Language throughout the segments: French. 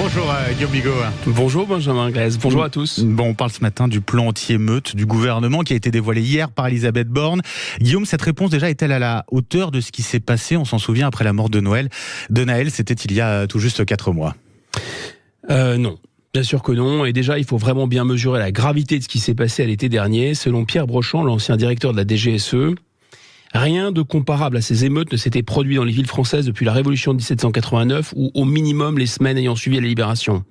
Bonjour Guillaume Bigot. Bonjour Benjamin Glaise, bonjour à tous. Bon, on parle ce matin du plan anti-émeute du gouvernement qui a été dévoilé hier par Elisabeth Borne. Guillaume, cette réponse déjà est-elle à la hauteur de ce qui s'est passé, on s'en souvient, après la mort de Naël, c'était il y a tout juste 4 mois. Non. Bien sûr que non, et déjà il faut vraiment bien mesurer la gravité de ce qui s'est passé à l'été dernier. Selon Pierre Brochand, l'ancien directeur de la DGSE, rien de comparable à ces émeutes ne s'était produit dans les villes françaises depuis la Révolution de 1789 ou au minimum les semaines ayant suivi la Libération.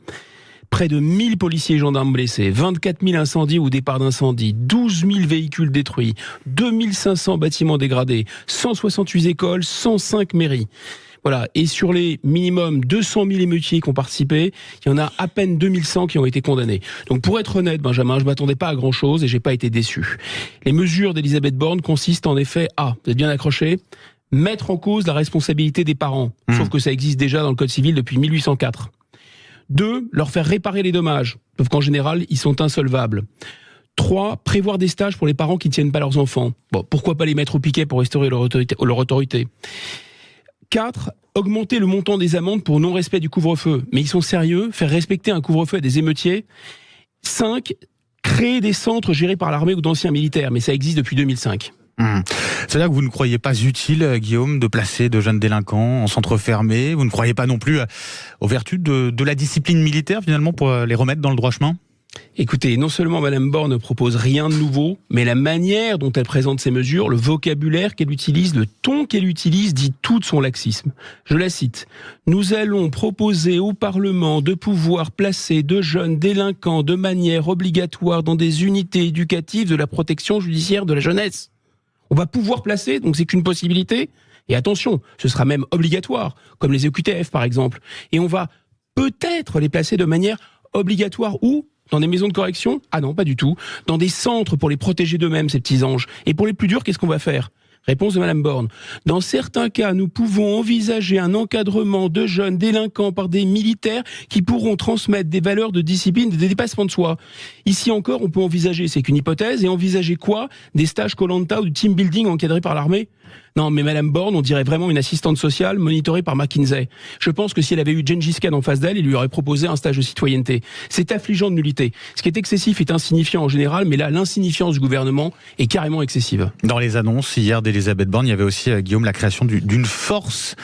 Près de 1000 policiers et gendarmes blessés, 24 000 incendies ou départs d'incendie, 12 000 véhicules détruits, 2500 bâtiments dégradés, 168 écoles, 105 mairies. Voilà. Et sur les minimum 200 000 émeutiers qui ont participé, il y en a à peine 2100 qui ont été condamnés. Donc pour être honnête, Benjamin, je m'attendais pas à grand chose et j'ai pas été déçu. Les mesures d'Elisabeth Borne consistent en effet à, vous êtes bien accrochés, mettre en cause la responsabilité des parents. Sauf que ça existe déjà dans le Code civil depuis 1804. 2, leur faire réparer les dommages. Sauf qu'en général, ils sont insolvables. 3, prévoir des stages pour les parents qui ne tiennent pas leurs enfants. Bon, pourquoi pas les mettre au piquet pour restaurer leur autorité. 4, augmenter le montant des amendes pour non-respect du couvre-feu. Mais ils sont sérieux, faire respecter un couvre-feu à des émeutiers. 5, créer des centres gérés par l'armée ou d'anciens militaires. Mais ça existe depuis 2005. C'est-à-dire que vous ne croyez pas utile, Guillaume, de placer de jeunes délinquants en centre fermé. Vous ne croyez pas non plus aux vertus de la discipline militaire, finalement, pour les remettre dans le droit chemin ? Écoutez, non seulement Madame Borne ne propose rien de nouveau, mais la manière dont elle présente ces mesures, le vocabulaire qu'elle utilise, le ton qu'elle utilise, dit tout de son laxisme. Je la cite. « Nous allons proposer au Parlement de pouvoir placer de jeunes délinquants de manière obligatoire dans des unités éducatives de la protection judiciaire de la jeunesse. » On va pouvoir placer, donc c'est qu'une possibilité. Et attention, ce sera même obligatoire, comme les EQTF par exemple. Et on va peut-être les placer de manière obligatoire où ? Dans des maisons de correction ? Ah non, pas du tout. Dans des centres pour les protéger d'eux-mêmes, ces petits anges. Et pour les plus durs, qu'est-ce qu'on va faire ? Réponse de Madame Borne. Dans certains cas, nous pouvons envisager un encadrement de jeunes délinquants par des militaires qui pourront transmettre des valeurs de discipline et des dépassements de soi. Ici encore, on peut envisager, c'est qu'une hypothèse, et envisager quoi ? Des stages Koh-Lanta ou du team building encadrés par l'armée ? Non, mais Madame Borne, on dirait vraiment une assistante sociale monitorée par McKinsey. Je pense que si elle avait eu Gengis Khan en face d'elle, il lui aurait proposé un stage de citoyenneté. C'est affligeant de nullité. Ce qui est excessif est insignifiant en général, mais là, l'insignifiance du gouvernement est carrément excessive. Dans les annonces hier d'Elisabeth Borne, il y avait aussi, Guillaume, la création d'une force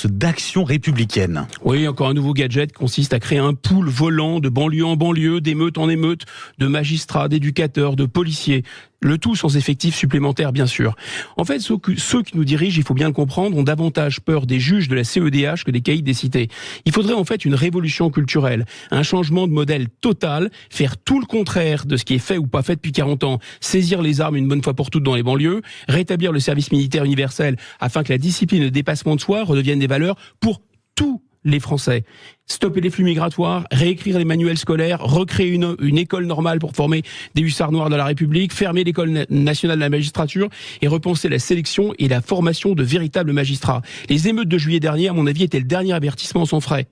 d'action républicaine. Oui, encore un nouveau gadget qui consiste à créer un pool volant de banlieue en banlieue, d'émeute en émeute, de magistrats, d'éducateurs, de policiers. Le tout sans effectifs supplémentaires, bien sûr. En fait, ceux qui nous dirigent, il faut bien le comprendre, ont davantage peur des juges de la CEDH que des caïds des cités. Il faudrait en fait une révolution culturelle, un changement de modèle total, faire tout le contraire de ce qui est fait ou pas fait depuis 40 ans, saisir les armes une bonne fois pour toutes dans les banlieues, rétablir le service militaire universel afin que la discipline et le dépassement de soi redeviennent des valeurs pour tous les Français. Stopper les flux migratoires, réécrire les manuels scolaires, recréer une école normale pour former des hussards noirs de la République, fermer l'école nationale de la magistrature et repenser la sélection et la formation de véritables magistrats. Les émeutes de juillet dernier, à mon avis, étaient le dernier avertissement sans frais.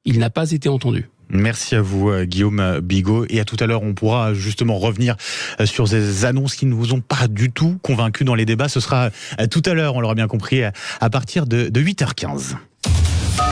Il n'a pas été entendu. Merci à vous, Guillaume Bigot. Et à tout à l'heure, on pourra justement revenir sur ces annonces qui ne vous ont pas du tout convaincu dans les débats. Ce sera tout à l'heure, on l'aura bien compris, à partir de 8h15.